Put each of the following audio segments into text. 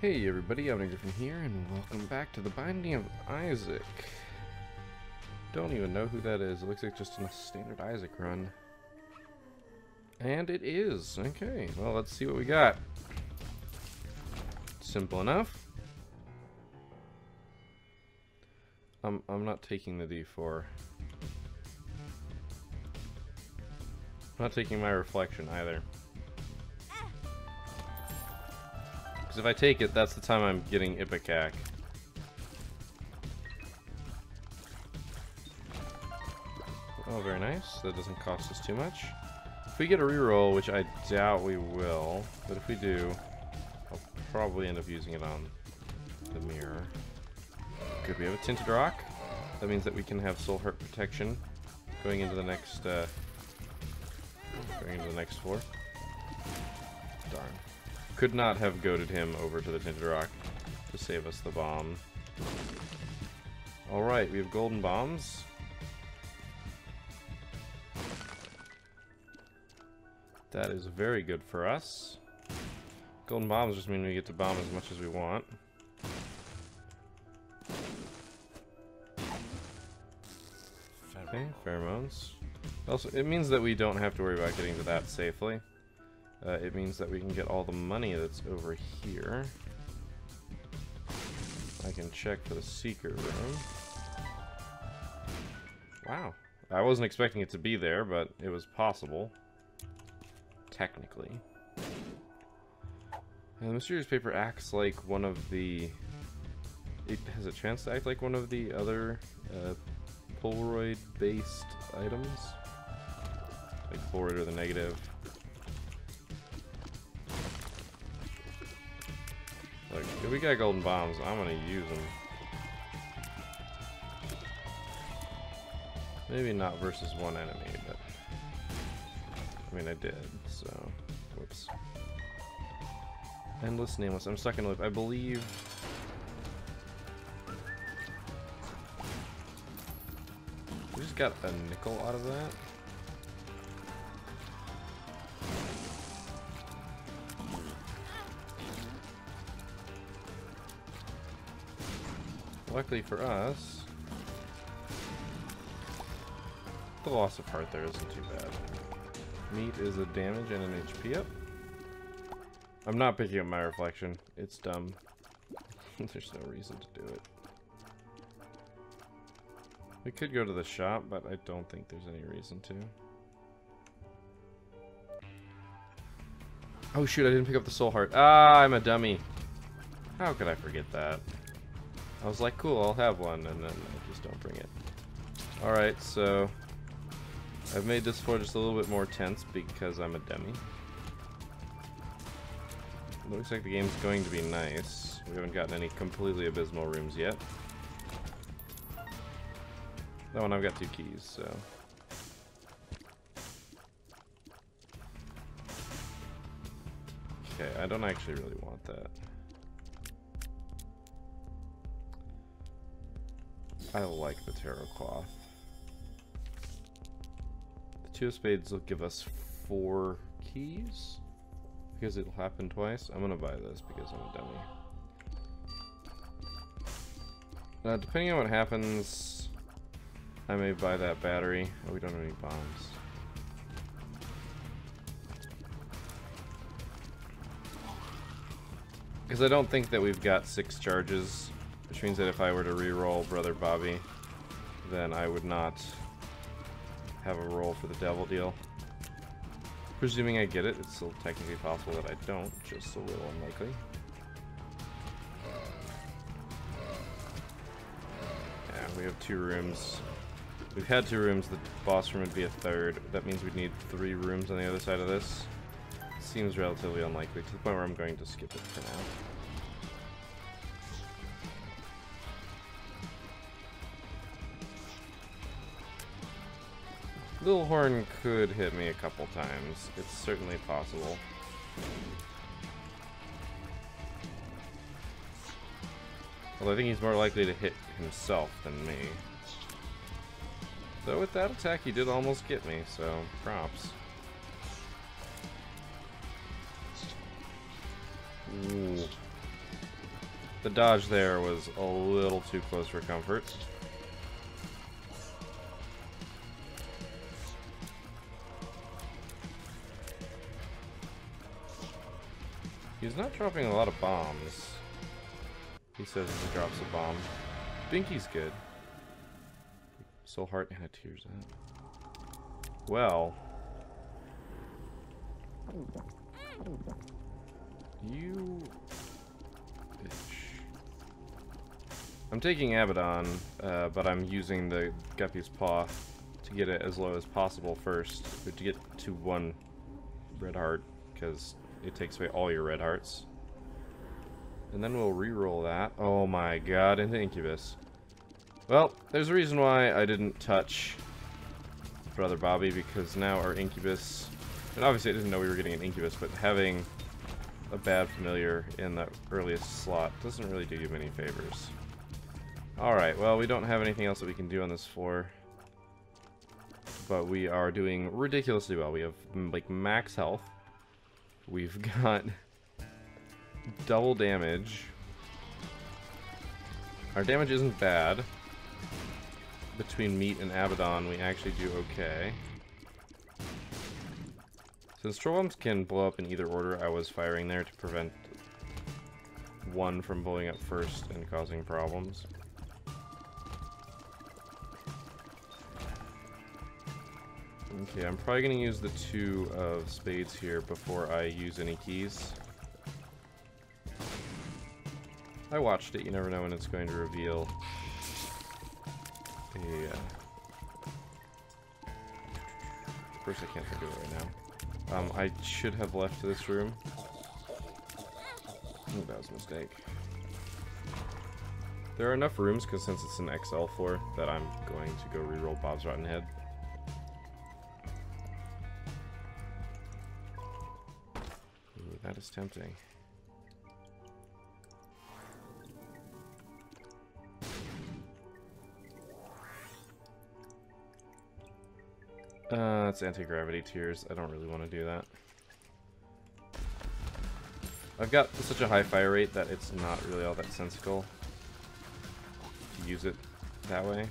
Hey everybody, I'm Griffin here, and welcome back to the Binding of Isaac. Don't even know who that is. It looks like just a standard Isaac run. And it is. Okay, well, let's see what we got. Simple enough. I'm not taking the D4. I'm not taking my reflection either. Because if I take it, that's the time I'm getting Ipecac. Oh, very nice. That doesn't cost us too much. If we get a reroll, which I doubt we will, but if we do, I'll probably end up using it on the mirror. Good, we have a Tinted Rock. That means that we can have Soul Heart protection going into the next floor. Darn. Could not have goaded him over to the Tinted Rock to save us the bomb. Alright, we have golden bombs. That is very good for us. Golden bombs just mean we get to bomb as much as we want. Okay, pheromones. Also, it means that we don't have to worry about getting to that safely. It means that we can get all the money that's over here. I can check for the secret room. Wow. I wasn't expecting it to be there, but it was possible. Technically. And the mysterious paper acts like one of the... It has a chance to act like one of the other Polaroid-based items. Like Polaroid or the negative. Look, if we got golden bombs, I'm gonna use them. Maybe not versus one enemy, but... I mean, I did, so... Whoops. Endless, nameless. I'm stuck in a loop. I believe... We just got a nickel out of that. Luckily for us, the loss of heart there isn't too bad. Meat is a damage and an HP up. I'm not picking up my reflection. It's dumb. There's no reason to do it. We could go to the shop, but I don't think there's any reason to. Oh shoot, I didn't pick up the soul heart. Ah, I'm a dummy. How could I forget that? I was like, cool, I'll have one, and then I just don't bring it. Alright, so... I've made this floor just a little bit more tense because I'm a dummy. Looks like the game's going to be nice. We haven't gotten any completely abysmal rooms yet. That one I've got 2 keys, so... Okay, I don't actually really want that. I like the tarot cloth. The 2 of spades will give us 4 keys because it'll happen twice. I'm gonna buy this because I'm a dummy. Depending on what happens, I may buy that battery. Oh, we don't have any bombs. Because I don't think that we've got 6 charges. Which means that if I were to re-roll Brother Bobby, then I would not have a roll for the devil deal. Presuming I get it, it's still technically possible that I don't, just a little unlikely. Yeah, we have 2 rooms. We've had 2 rooms, the boss room would be a 3rd. That means we'd need 3 rooms on the other side of this. Seems relatively unlikely, to the point where I'm going to skip it for now. Little Horn could hit me a couple times. It's certainly possible. Although I think he's more likely to hit himself than me. Though with that attack he did almost get me, so props. Ooh. The dodge there was a little too close for comfort. He's not dropping a lot of bombs. He says he drops a bomb. Binky's good. Soul Heart and a Tears Out. Well. You... bitch. I'm taking Abaddon, but I'm using the Guppy's Paw to get it as low as possible first. Or to get to 1 red heart, because it takes away all your red hearts. And then we'll re-roll that. Oh my god, into Incubus. Well, there's a reason why I didn't touch Brother Bobby, because now our Incubus... And obviously I didn't know we were getting an Incubus, but having a bad familiar in the earliest slot doesn't really do you many favors. Alright, well, we don't have anything else that we can do on this floor. But we are doing ridiculously well. We have, like, max health. We've got double damage. Our damage isn't bad. Between Meat and Abaddon, we actually do okay. Since troll bombs can blow up in either order, I was firing there to prevent one from blowing up first and causing problems. Okay, I'm probably going to use the 2 of spades here before I use any keys. I watched it, you never know when it's going to reveal a... Of course I can't think of it right now. I should have left this room. Oh, that was a mistake. There are enough rooms, because since it's an XL floor, that I'm going to go reroll Bob's Rotten Head. Ooh, that is tempting. It's anti-gravity tears. I don't really want to do that. I've got such a high fire rate that it's not really all that sensical to use it that way.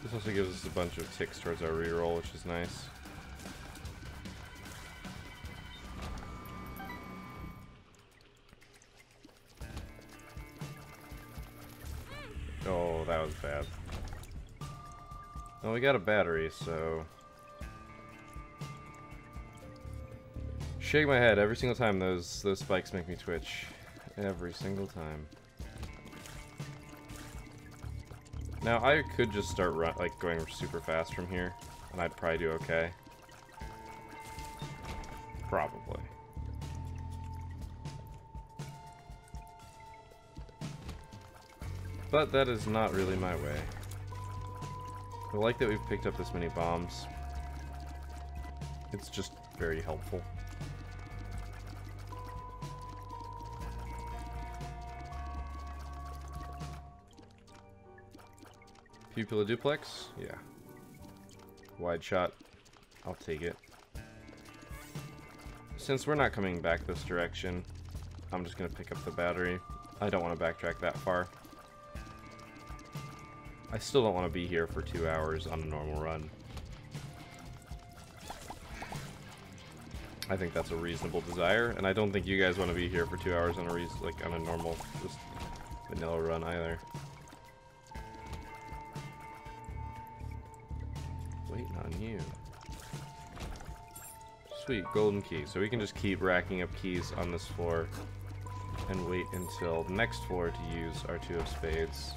This also gives us a bunch of ticks towards our reroll, which is nice. Oh, that was bad. Well, we got a battery, so... Shake my head every single time those spikes make me twitch. Every single time. Now, I could just start going super fast from here, and I'd probably do okay. Probably. But that is not really my way. I like that we've picked up this many bombs. It's just very helpful. Pupilla duplex? Yeah. Wide shot. I'll take it. Since we're not coming back this direction, I'm just going to pick up the battery. I don't want to backtrack that far. I still don't want to be here for 2 hours on a normal run. I think that's a reasonable desire, and I don't think you guys want to be here for 2 hours on a normal, just vanilla run either. Waiting on you. Sweet, golden key. So we can just keep racking up keys on this floor and wait until the next floor to use our 2 of spades.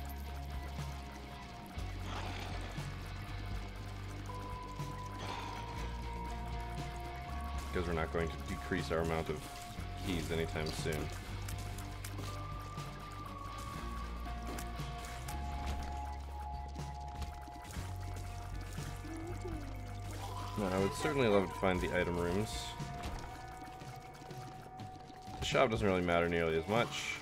Because we're not going to decrease our amount of keys anytime soon. Now, I would certainly love to find the item rooms. The shop doesn't really matter nearly as much.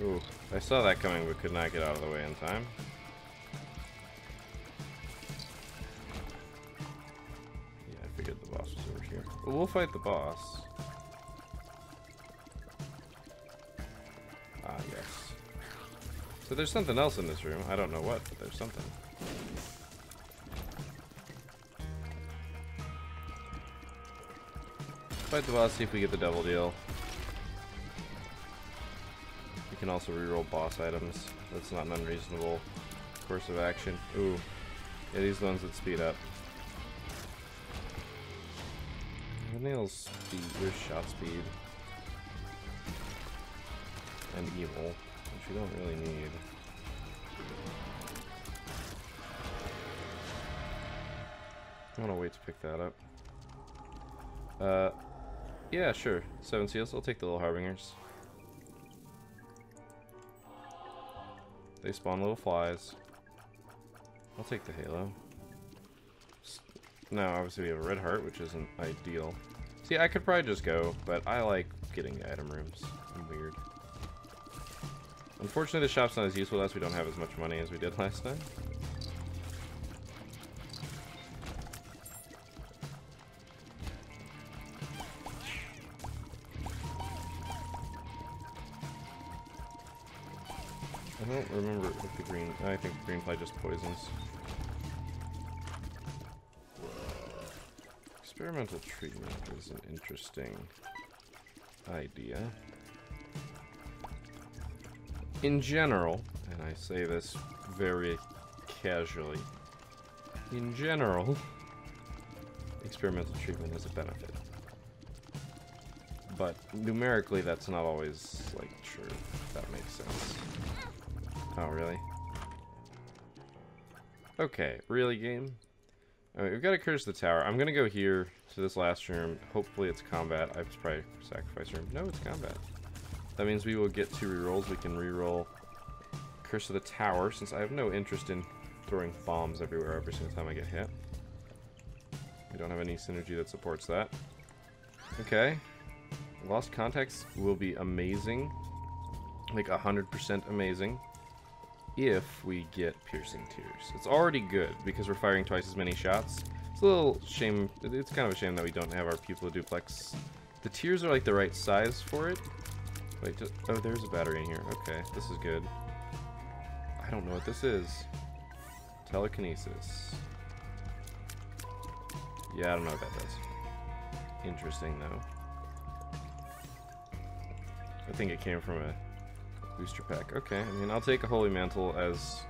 Ooh, I saw that coming but could not get out of the way in time. Yeah, I figured the boss was over here. Well, we'll fight the boss. Ah, yes. So there's something else in this room. I don't know what, but there's something. Fight the boss, see if we get the double deal. We can also reroll boss items. That's not an unreasonable course of action. Ooh. Yeah, these are the ones that speed up. Nails speed, there's shot speed. And evil, which we don't really need. I want to wait to pick that up. Yeah, sure. 7 seals. I'll take the little harbingers. They spawn little flies. I'll take the halo. Now, obviously we have a red heart, which isn't ideal. See, I could probably just go, but I like getting the item rooms. I'm weird. Unfortunately, the shop's not as useful as we don't have as much money as we did last time. I don't remember if the green... I think the green fly just poisons. Experimental treatment is an interesting idea. In general, and I say this very casually, in general, experimental treatment has a benefit. But numerically, that's not always, like, true, if that makes sense. Oh, really? Okay, really, game? Alright, we've got to curse the tower. I'm gonna go here to this last room. Hopefully it's combat. I have probably sacrifice room. No, it's combat. That means we will get 2 rerolls. We can reroll Curse of the Tower, since I have no interest in throwing bombs everywhere every single time I get hit. We don't have any synergy that supports that. Okay. Lost Context will be amazing. Like 100% amazing. If we get Piercing Tears. It's already good because we're firing twice as many shots. It's a little shame. It's kind of a shame that we don't have our Pupil Duplex. The tears are like the right size for it. Wait, oh, there's a battery in here. Okay, this is good. I don't know what this is. Telekinesis. Yeah, I don't know what that does. Interesting, though. I think it came from a booster pack. Okay, I mean, I'll take a Holy Mantle as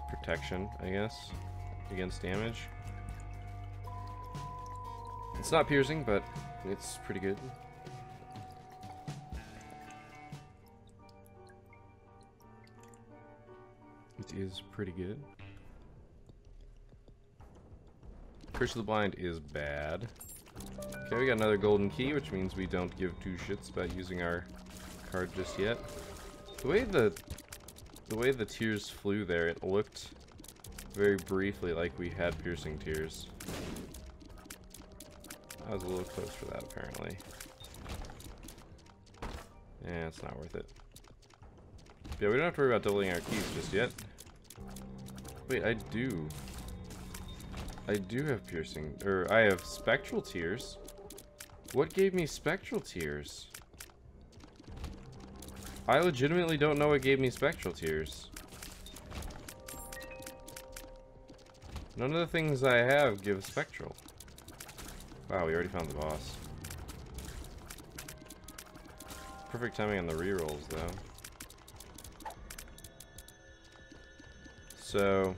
protection, I guess, against damage. It's not piercing, but it's pretty good. It is pretty good. Curse of the Blind is bad. Okay, we got another golden key, which means we don't give 2 shits about using our card just yet. The way the tears flew there, it looked very briefly like we had Piercing Tears. I was a little close for that, apparently. Yeah, it's not worth it. Yeah, we don't have to worry about doubling our keys just yet. Wait, I do have Piercing, or I have Spectral Tears. What gave me Spectral Tears? I legitimately don't know what gave me Spectral Tears. None of the things I have give Spectral. Wow, we already found the boss. Perfect timing on the rerolls, though. So,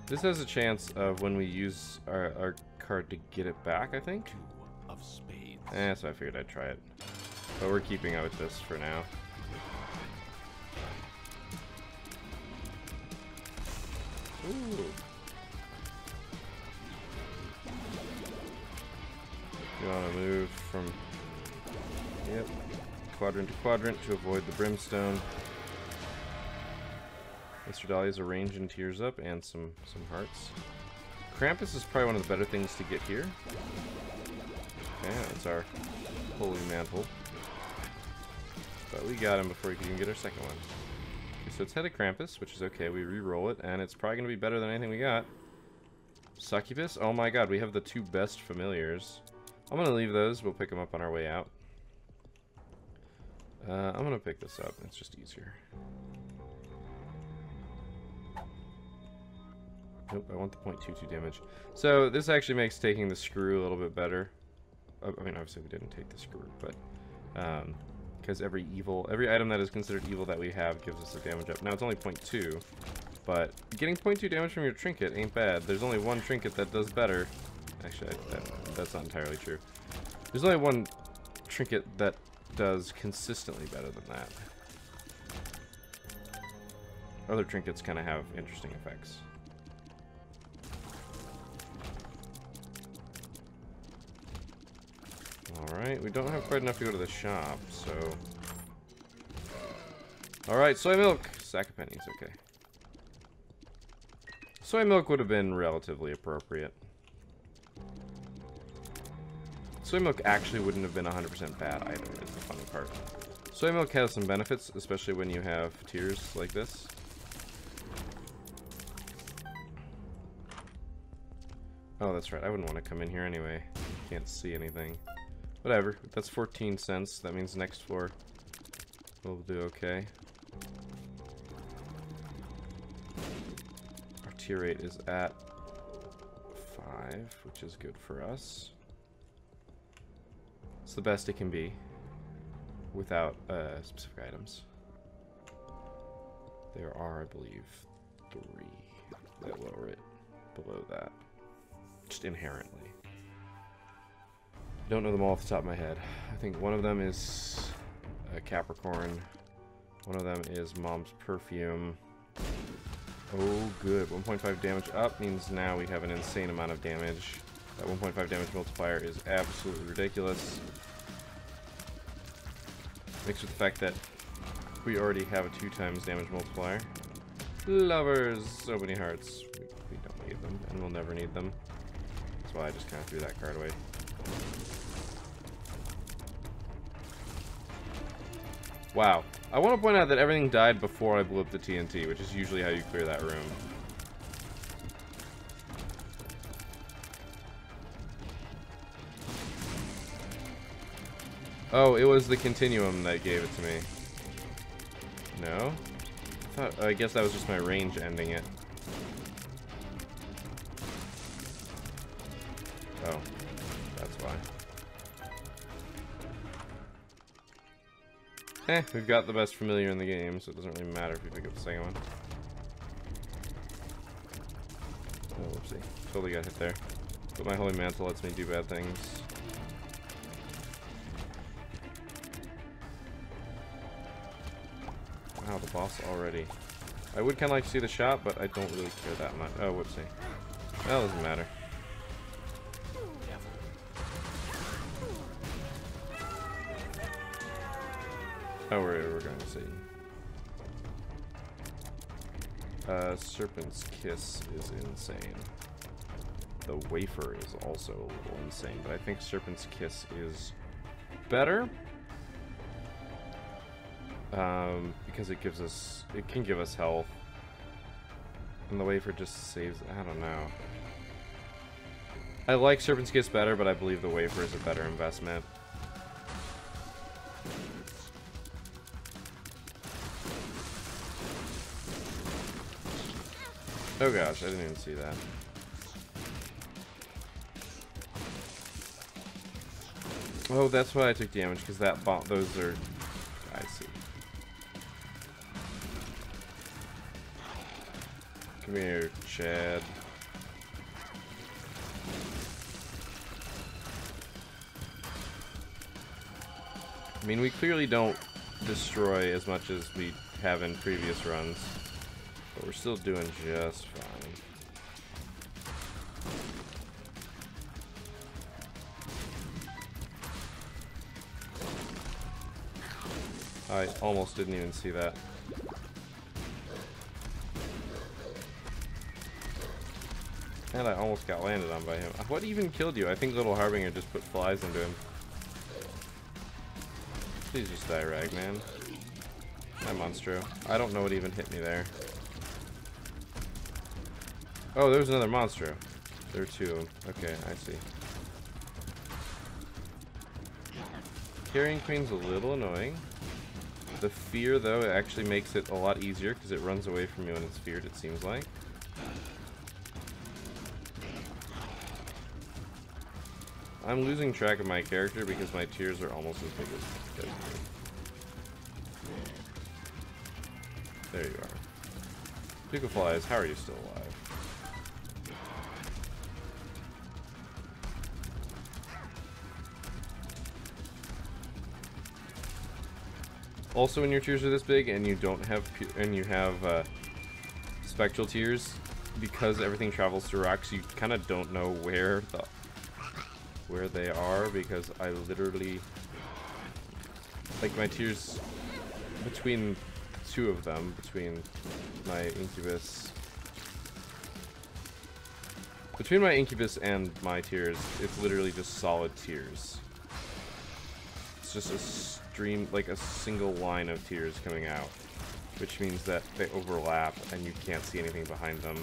this has a chance of when we use our card to get it back, I think? Of spades. So I figured I'd try it. But we're keeping out with this for now. Ooh. You want to move from, yep, quadrant to quadrant to avoid the brimstone. Mr. Dahlia's a range and tears up, and some hearts. Krampus is probably one of the better things to get here. Okay, that's our Holy Mantle. But we got him before we could even get our second one. Okay, so it's Head of Krampus, which is okay. We re-roll it, and it's probably going to be better than anything we got. Succubus? Oh my god, we have the two best familiars. I'm going to leave those. We'll pick them up on our way out. I'm going to pick this up. It's just easier. Nope, I want the 0.22 damage. So this actually makes taking the screw a little bit better. I mean, obviously we didn't take the screw, but because every item that is considered evil that we have gives us a damage up. Now it's only 0.2, but getting 0.2 damage from your trinket ain't bad. There's only one trinket that does better. Actually, that's not entirely true. There's only one trinket that does consistently better than that. Other trinkets kind of have interesting effects. Alright, we don't have quite enough to go to the shop, so... Alright, soy milk! Sack of pennies, okay. Soy milk would have been relatively appropriate. Soy milk actually wouldn't have been 100% bad either, is the funny part. Soy milk has some benefits, especially when you have tiers like this. Oh, that's right, I wouldn't want to come in here anyway. Can't see anything. Whatever, that's 14 cents. That means next floor we'll do okay. Our tier rate is at 5, which is good for us. It's the best it can be without specific items. There are, I believe, 3 that lower it below that. Just inherently. I don't know them all off the top of my head. I think one of them is Capricorn. One of them is Mom's Perfume. Oh, good. 1.5 damage up means now we have an insane amount of damage. That 1.5 damage multiplier is absolutely ridiculous. Mixed with the fact that we already have a 2 times damage multiplier. Lovers! So many hearts. We don't need them, and we'll never need them. That's why I just kind of threw that card away. Wow. I want to point out that everything died before I blew up the TNT, which is usually how you clear that room. Oh, it was the continuum that gave it to me. No? I guess that was just my range ending it. Oh. That's why. We've got the best familiar in the game, so it doesn't really matter if we pick up the second one. Oh, whoopsie. Totally got hit there. But my Holy Mantle lets me do bad things. Wow, the boss already. I would kind of like to see the shop, but I don't really care that much. Oh, whoopsie. Well, it doesn't matter. Oh, we're going to see. Serpent's Kiss is insane. The wafer is also a little insane, but I think Serpent's Kiss is better. Because it can give us health. And the wafer just saves, I don't know. I like Serpent's Kiss better, but I believe the wafer is a better investment. Oh gosh, I didn't even see that. Oh, that's why I took damage, because that those are... I see. Come here, Chad. I mean, we clearly don't destroy as much as we have in previous runs. But we're still doing just fine. I almost didn't even see that. And I almost got landed on by him. What even killed you? I think Little Harbinger just put flies into him. Please just die, Ragman. Hi, Monstro. I don't know what even hit me there. Oh, there's another Monstro. There are two of them. Okay, I see. Carrying Queen's a little annoying. The fear, though, it actually makes it a lot easier because it runs away from you when it's feared, it seems like. I'm losing track of my character because my tears are almost as big as me. There you are. Duke of Flies, how are you still alive? Also, when your tears are this big and you don't have spectral tears, because everything travels through rocks, you kind of don't know where they are, because I literally, like, my tears between two of them, between my incubus and my tears, it's literally just solid tears. It's just a stream, like a single line of tears coming out, which means that they overlap and you can't see anything behind them.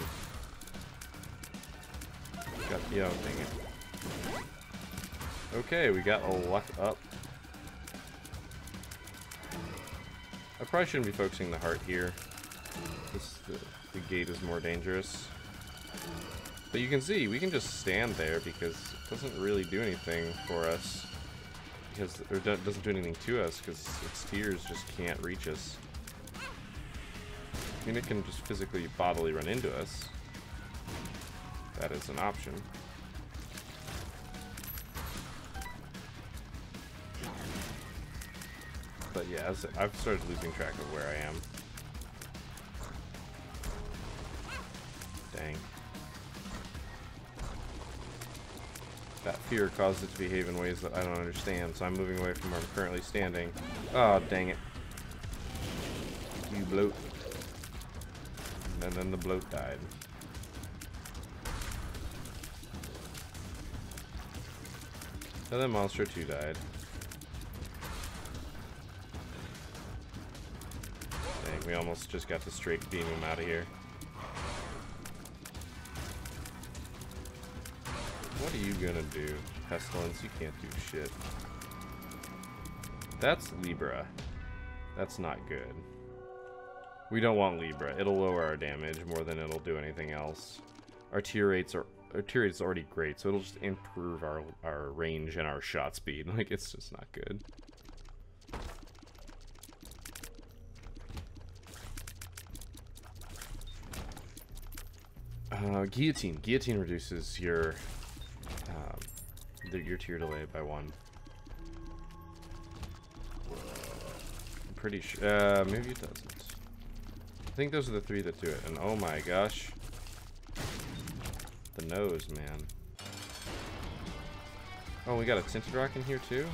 Yeah, dang it. Okay, we got a luck up. I probably shouldn't be focusing the heart here. The gate is more dangerous. But you can see, we can just stand there because it doesn't really do anything for us. Or doesn't do anything to us because its tears just can't reach us. I mean, it can just physically, bodily run into us. That is an option. But yeah, I've started losing track of where I am. Dang. That fear caused it to behave in ways that I don't understand, so I'm moving away from where I'm currently standing. Oh, dang it. You bloat. And then the bloat died. And then Monster 2 died. Dang, we almost just got to straight beam him out of here. What are you gonna do? Pestilence, you can't do shit. That's Libra. That's not good. We don't want Libra. It'll lower our damage more than it'll do anything else. Our tear rate's already great, so it'll just improve our range and our shot speed. Like, it's just not good. Guillotine. Guillotine reduces your tear delay by 1. I'm pretty sure. Maybe it doesn't. I think those are the 3 that do it. And oh my gosh, the nose, man. Oh, we got a tinted rock in here too.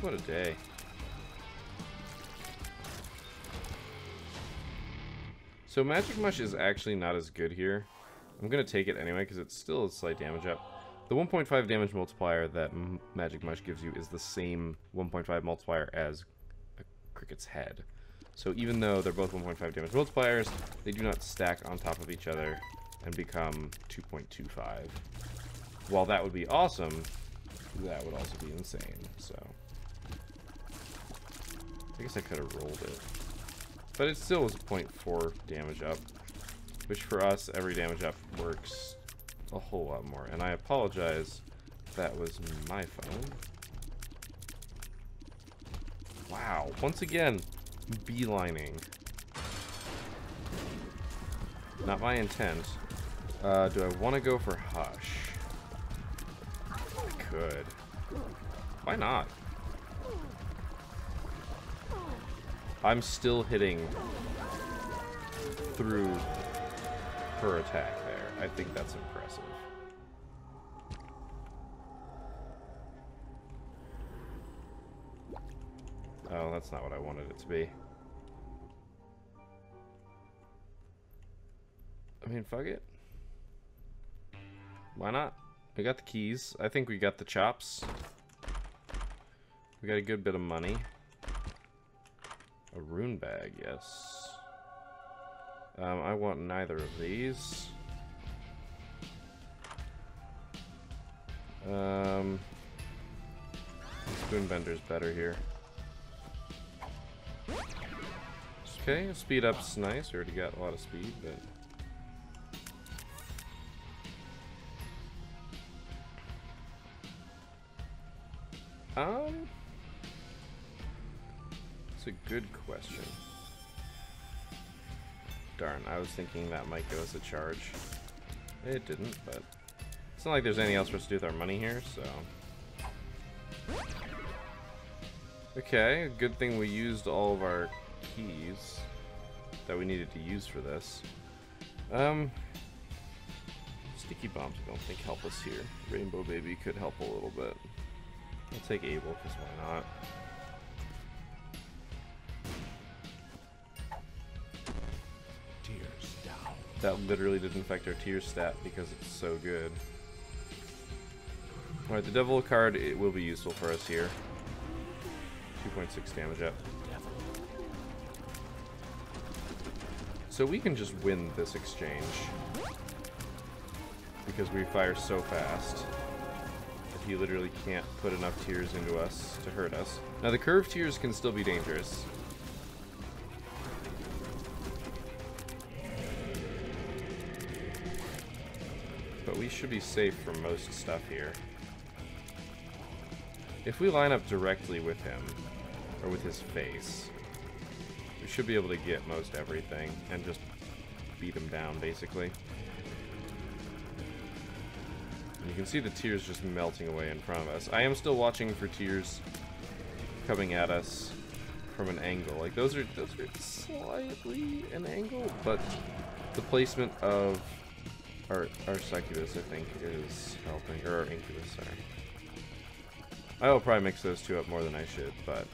What a day. So Magic Mush is actually not as good here. I'm gonna take it anyway because it's still a slight damage up. The 1.5 damage multiplier that Magic Mush gives you is the same 1.5 multiplier as a cricket's head. So even though they're both 1.5 damage multipliers, they do not stack on top of each other and become 2.25. While that would be awesome, that would also be insane. So I guess I could have rolled it. But it still was a 0.4 damage up, which for us, every damage up works a whole lot more. And I apologize if that was my phone. Wow, once again, beelining. Not my intent. Do I want to go for Hush? I could. Why not? I'm still hitting through her attack there. I think that's impressive. Oh, that's not what I wanted it to be. I mean, fuck it. Why not? We got the keys. I think we got the chops. We got a good bit of money. A rune bag, yes. I want neither of these. Spoon bender's better here. Okay, speed up's nice. We already got a lot of speed, but that's a good question. Darn, I was thinking that might go as a charge. It didn't, but it's not like there's anything else for us to do with our money here, so. Okay, good thing we used all of our keys that we needed to use for this. Sticky bombs I don't think help us here. Rainbow Baby could help a little bit. I'll take Abel, because why not? Tears down. That literally didn't affect our tears stat because it's so good. Alright, the Devil card, it will be useful for us here. 2.6 damage up. So we can just win this exchange. Because we fire so fast that he literally can't put enough tears into us to hurt us. Now the curved tears can still be dangerous. But we should be safe from most stuff here. If we line up directly with him, or with his face, we should be able to get most everything and just beat him down, basically. And you can see the tears just melting away in front of us. I am still watching for tears coming at us from an angle. Like, those are slightly an angle, but the placement of our succubus, I think, is helping. Or our incubus, sorry. I will probably mix those two up more than I should, but...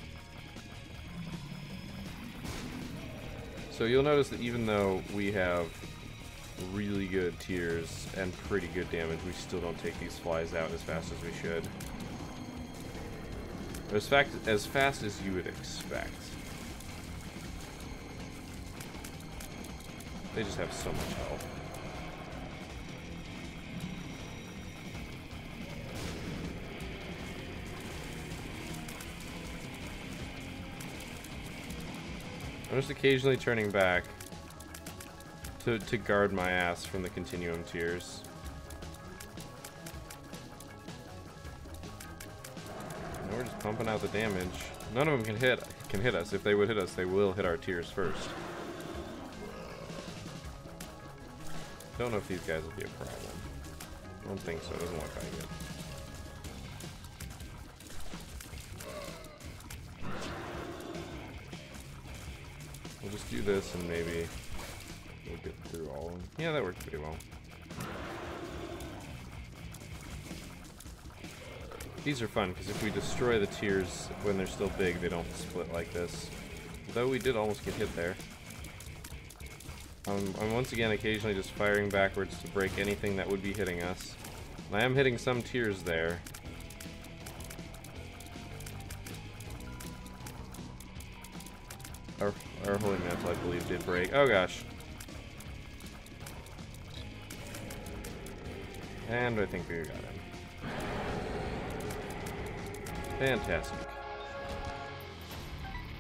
So you'll notice that even though we have really good tears and pretty good damage, we still don't take these flies out as fast as we should. As fast as you would expect. They just have so much health. I'm just occasionally turning back to guard my ass from the continuum tears. And we're just pumping out the damage. None of them can hit us. If they would hit us, they will hit our tears first. Don't know if these guys will be a problem. I don't think so. It doesn't look like it. We'll just do this and maybe we'll get through all of them. Yeah, that worked pretty well. These are fun because if we destroy the tears when they're still big, they don't split like this. Though we did almost get hit there. I'm once again occasionally just firing backwards to break anything that would be hitting us. And I am hitting some tears there. Our Holy Mantle, I believe, did break. Oh gosh. And I think we got him. Fantastic.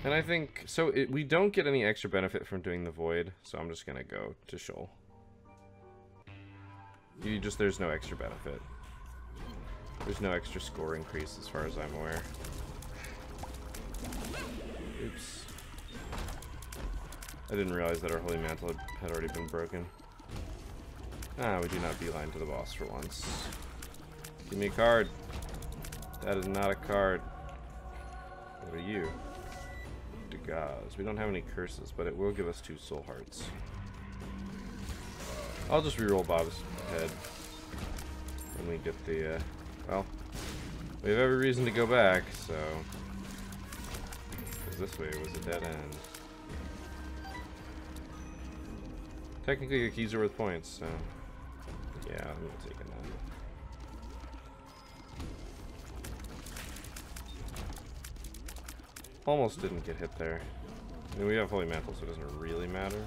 And I think, so we don't get any extra benefit from doing the Void, so I'm just gonna go to Shoal. There's no extra benefit. There's no extra score increase as far as I'm aware. Oops. I didn't realize that our Holy Mantle had already been broken. Ah, we do not beeline to the boss for once. Give me a card. That is not a card. What are you? Degaz. We don't have any curses, but it will give us 2 soul hearts. I'll just reroll Bob's head when we get the, well, we have every reason to go back, so... Because this way it was a dead end. Technically, the keys are worth points, so... Yeah, I'm taking that. Almost didn't get hit there. I mean, we have Holy Mantle, so it doesn't really matter.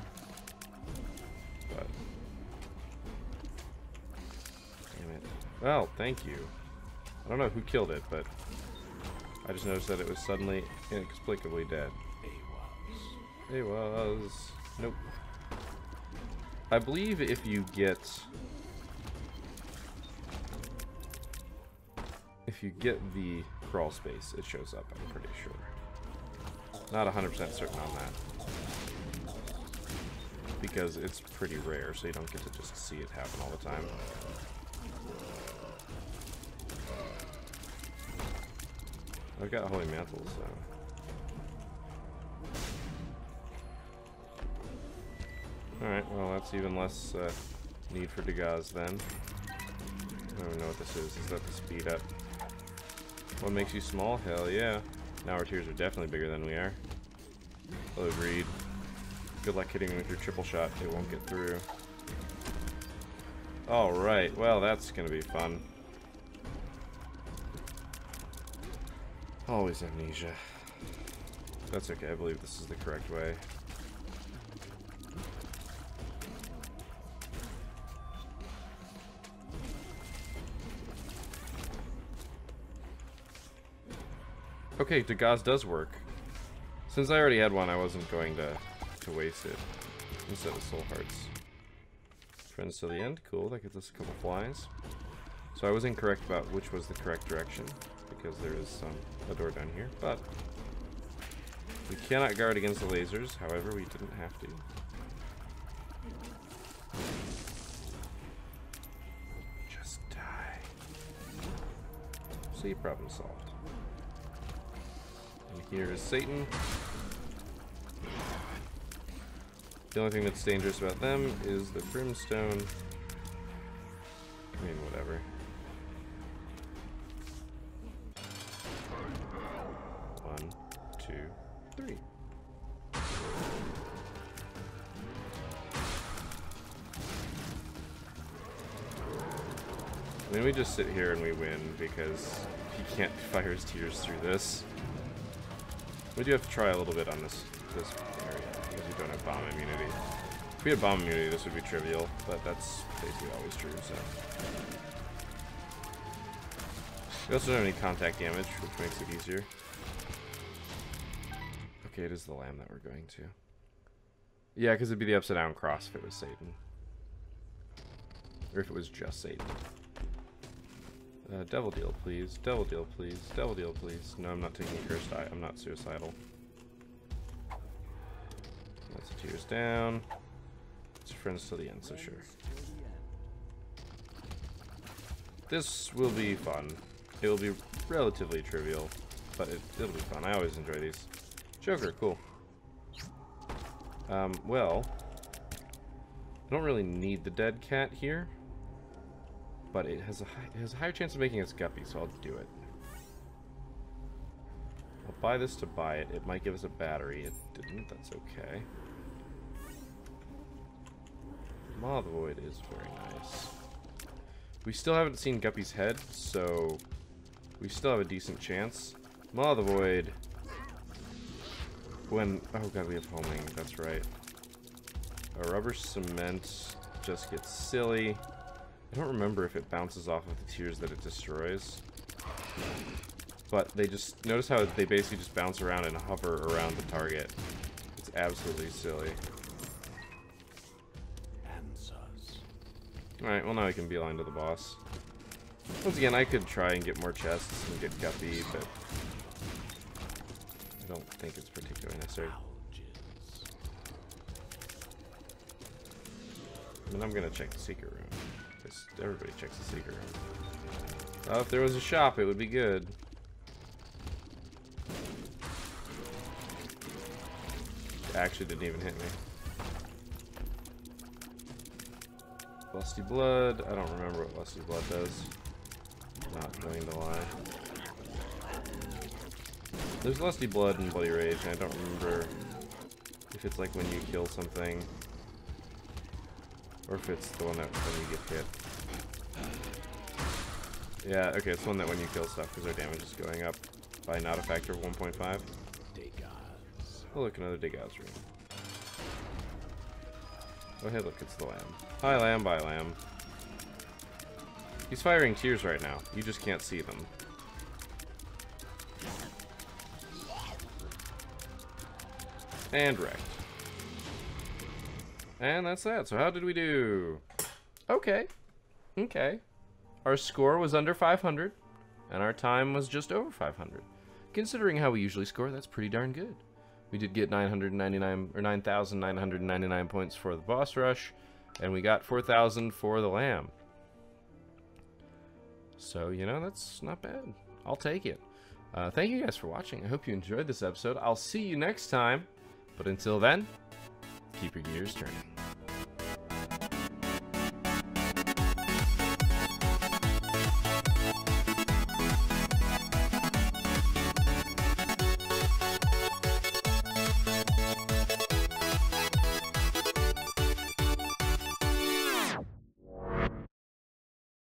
But... damn it. Well, thank you. I don't know who killed it, but... I just noticed that it was suddenly, inexplicably dead. It was. Nope. I believe if you get... if you get the crawl space, it shows up, I'm pretty sure. Not 100% certain on that. Because it's pretty rare, so you don't get to just see it happen all the time. I've got Holy Mantle, so... alright, well that's even less need for Degas then. I don't even know what this is. Is that the speed up? What makes you small? Hell yeah. Now our tiers are definitely bigger than we are. I'll agreed. Good luck hitting me with your triple shot. It won't get through. Alright, well that's gonna be fun. Always amnesia. That's okay, I believe this is the correct way. Okay, Degas does work. Since I already had one, I wasn't going to waste it instead of soul hearts. Friends till the end, cool, that gets us a couple flies. So I was incorrect about which was the correct direction, because there is a door down here, but we cannot guard against the lasers, however we didn't have to. Just die. See, problem solved. And here is Satan. The only thing that's dangerous about them is the brimstone. I mean, whatever. One, two, three. I mean, we just sit here and we win because he can't fire his tears through this. We do have to try a little bit on this area because we don't have bomb immunity. If we had bomb immunity, this would be trivial, but that's basically always true, so. We also don't have any contact damage, which makes it easier. Okay, it is the lamb that we're going to. Yeah, because it'd be the upside down cross if it was Satan. Or if it was just Satan. Devil deal, please. Devil deal, please. Devil deal, please. No, I'm not taking a cursed eye. I'm not suicidal. That's the tears down. It's friends till the end, so sure. This will be fun. It will be relatively trivial, but it'll be fun. I always enjoy these. Joker, cool. Well, I don't really need the dead cat here. But it has a higher chance of making us guppy, so I'll do it. I'll buy this to buy it. It might give us a battery. It didn't. That's okay. Maw of the Void is very nice. We still haven't seen Guppy's head, so we still have a decent chance. Maw of the Void. When... oh god, we have homing. That's right. A rubber cement just gets silly. I don't remember if it bounces off of the tears that it destroys. But they just... notice how they basically just bounce around and hover around the target. It's absolutely silly. Alright, well now we can beeline to the boss. Once again, I could try and get more chests and get Guppy, but I don't think it's particularly necessary. I mean, I'm gonna check the secret room. Because everybody checks the secret room. Oh, if there was a shop, it would be good. It actually didn't even hit me. Lusty Blood. I don't remember what Lusty Blood does. Not going to lie. There's Lusty Blood and Bloody Rage, and I don't remember if it's like when you kill something, or if it's the one that when you get hit. Yeah, okay, it's one that when you kill stuff, because our damage is going up by not a factor of 1.5. Oh, look, another dig out's room. Oh, hey, look, it's the lamb. Hi, lamb, bye, lamb. He's firing tears right now. You just can't see them. And wrecked. And that's that. So how did we do? Okay. Okay. Our score was under 500, and our time was just over 500. Considering how we usually score, that's pretty darn good. We did get 999 or 9,999 points for the boss rush, and we got 4,000 for the lamb. So, you know, that's not bad. I'll take it. Thank you guys for watching. I hope you enjoyed this episode. I'll see you next time. But until then, keep your gears turning.